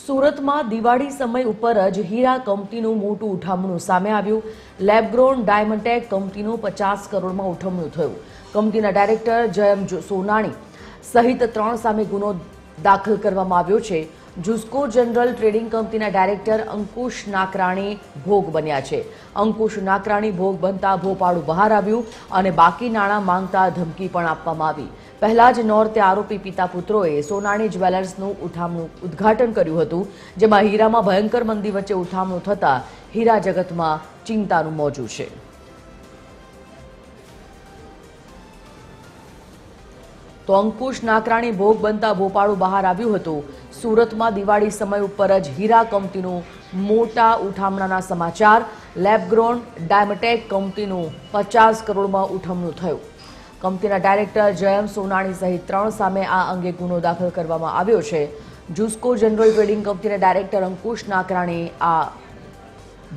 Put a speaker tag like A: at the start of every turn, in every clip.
A: સુરતમાં દિવાળી સમય ઉપર જ હીરા કંપનીનું મોટું ઉઠામણું સામે આવ્યું। લેબગ્રોન ડાયમંડટેક કંપનીનું 50 કરોડમાં ઉઠામણું થયું। કંપનીના ડાયરેક્ટર જયમ સોનાણી સહિત 3 સામે ગુનો દાખલ કરવામાં આવ્યો છે। જુસ્કો જનરલ ટ્રેડિંગ કંપનીના ડાયરેક્ટર અંકુશ નાકરાણી ભોગ બન્યા છે। અંકુશ નાકરાણી ભોગ બનતા ભોપાળું બહાર આવ્યું અને બાકી નાણાં માંગતા ધમકી પણ આપવામાં આવી। પહેલા જ નોરતે આરોપી પિતા પુત્રોએ સોનાણી જ્વેલર્સનું ઉઠામણું ઉદ્ઘાટન કર્યું હતું, જેમાં હીરામાં ભયંકર મંદી વચ્ચે ઉઠામણું થતા હીરા જગતમાં ચિંતાનું મોજું છે। તો અંકુશ નાકરાણી ભોગ બનતા ભોપાળું બહાર આવ્યું હતું। સુરતમાં દિવાળી સમય ઉપર જ હીરા કંપનીનું મોટા ઉઠામણાના સમાચાર। લેબગ્રોન ડાયમંડટેક કંપનીનું 50 કરોડમાં ઉઠામણું થયું। કંપનીના ડાયરેક્ટર જયમ સોનાણી સહિત 3 સામે આ અંગે ગુનો દાખલ કરવામાં આવ્યો છે। જુસ્કો જનરલ ટ્રેડિંગ કંપનીના ડાયરેક્ટર અંકુશ નાકરાણી આ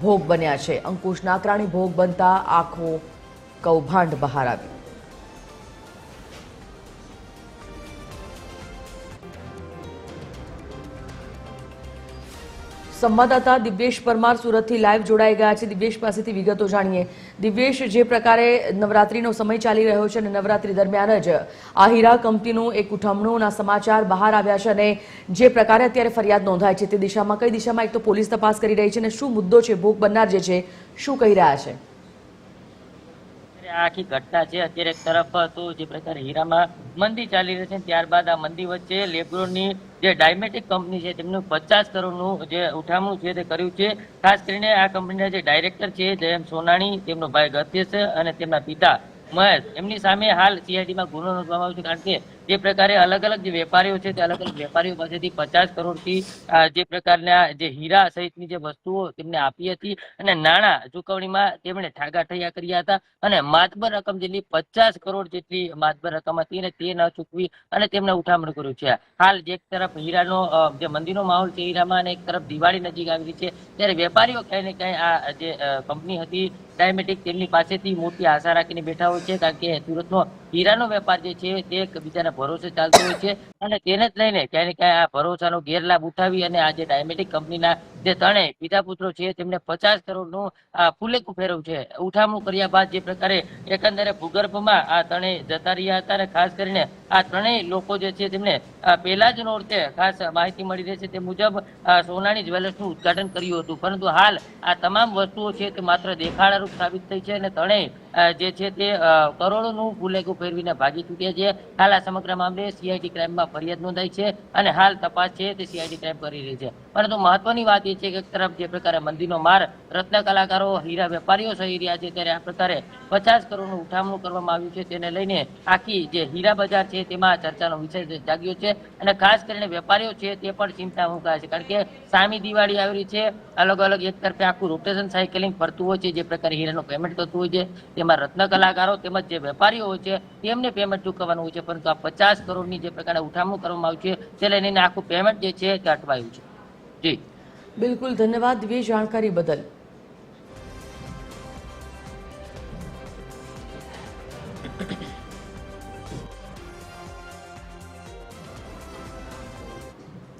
A: ભોગ બન્યા છે। અંકુશ નાકરાણી ભોગ બનતા આખો કૌભાંડ બહાર આવ્યું। સંવાદદાતા દિવ્યેશ પરમાર સુરતથી લાઈવ જોડાઈ ગયા છે। દિવ્યેશ પાસેથી વિગતો જાણીએ। દિવ્યેશ, જે પ્રકારે નવરાત્રીનો સમય ચાલી રહ્યો છે અને નવરાત્રી દરમિયાન જ આ હીરા કંપનીનું એક ઉઠામણુંના સમાચાર બહાર આવ્યા છે અને જે પ્રકારે અત્યારે ફરિયાદ નોંધાય છે તે દિશામાં કઈ દિશામાં એક તો પોલીસ તપાસ કરી રહી છે અને શું મુદ્દો છે, ભોગ બનનાર જે છે શું કહી રહ્યા છે?
B: આખી ઘટના છે અત્યારે એક તરફ તો જે પ્રકારે હીરામાં મંદી ચાલી રહી છે, ત્યારબાદ આ મંદી વચ્ચે લેબગ્રોનની જે ડાયમેટિક કંપની છે તેમનું 50 કરોડનું જે ઉઠામણું છે તે કર્યું છે। ખાસ કરીને આ કંપનીના જે ડાયરેક્ટર છે જયમ સોનાણી, તેમનો ભાઈ ગતેશ અને તેમના પિતા મહેશ, એમની સામે હાલ સીઆઈડીમાં ગુનો નોંધવામાં આવ્યો છે। કારણ કે જે પ્રકારે અલગ અલગ જે વેપારીઓ છે તે અલગ અલગ વેપારીઓ પાસેથી 50 કરોડથી જે પ્રકારના જે હીરા સહિતની જે વસ્તુઓ તેમને આપી હતી અને નાણાં ચૂકવણીમાં તેમણે ઠાગાઠૈયા કર્યા હતા અને માતબર રકમ જેટલી 50 કરોડ જેટલી માતબર રકમ હતી અને તે ન ચૂકવી અને તેમને ઉઠામણું કર્યું છે। હાલ જે એક તરફ હીરાનો જે મંદીનો માહોલ છે હીરામાં અને એક તરફ દિવાળી નજીક આવી રહી છે, ત્યારે વેપારીઓ ક્યાંય ને ક્યાંય આ જે કંપની હતી ડાયમેટિક તેમની પાસેથી મોટી આશા રાખીને બેઠા હોય છે। કારણ કે સુરતનો હીરાનો વેપાર જે છે તે એકબીજાના ભરોસે ચાલતો હોય છે અને તેને જ લઈને ક્યાંય ને ક્યાંય આ ભરોસાનો ગેરલાભ ઉઠાવી અને આ જે ડાયમેટિક કંપનીના જે ત્રણેય પિતા પુત્રો છે તેમને 50 કરોડનું ફૂલેકું ફેરવ્યું છે। ઉઠામણું કર્યા બાદ જે પ્રકારે એકંદરે ભૂગર્ભમાં આ ત્રણેય જતા રહ્યા હતા અને ખાસ કરીને આ ત્રણેય લોકો જે છે તેમને પહેલા જ નોરતે ખાસ માહિતી મળી રહી છે તે મુજબ સોનાણી જ્વેલર્સનું ઉદ્ઘાટન કર્યું હતું, પરંતુ હાલ આ તમામ વસ્તુઓ છે તે માત્ર દેખાડારૂપ સાબિત થઈ છે અને ત્રણેય જે છે તે કરોડોનું ફૂલેકું ફેરવીને ભાગી ચૂક્યા છે। હાલ આ સમગ્ર મામલે સીઆઈડી ક્રાઇમમાં ફરિયાદ નોંધાઈ છે અને હાલ તપાસ છે તે સીઆઈડી ક્રાઇમ કરી રહી છે। પરંતુ મહત્વની વાત એ છે કે એક તરફ જે પ્રકારે મંદીનો માર રત્ન કલાકારો, હીરા વેપારીઓ સહી રહ્યા છે, ત્યારે આ પ્રકારે 50 કરોડનું ઉઠામણું કરવામાં આવ્યું છે, તેને લઈને આખી જે હીરા બજાર છે તેમાં ચર્ચાનો વિષય જાગ્યો છે અને ખાસ કરીને વેપારીઓ છે તે પણ ચિંતા મુકાયા છે। કારણ કે સામી દિવાળી આવી રહી છે, અલગ અલગ એક તરફે આખું રોટેશન સાયકલિંગ ફરતું હોય છે, જે પ્રકારે હીરાનું પેમેન્ટ થતું હોય છે તેમાં રત્ન કલાકારો તેમજ જે વેપારીઓ હોય છે તેમને પેમેન્ટ ચૂકવવાનું હોય છે, પરંતુ આ 50 કરોડની જે પ્રકારે ઉઠામણું કરવામાં આવ્યું છે તે લઈને આખું પેમેન્ટ જે છે તે અટવાયું છે। જી
A: બિલકુલ, ધન્યવાદ દિવ્યેશ જાણકારી બદલ।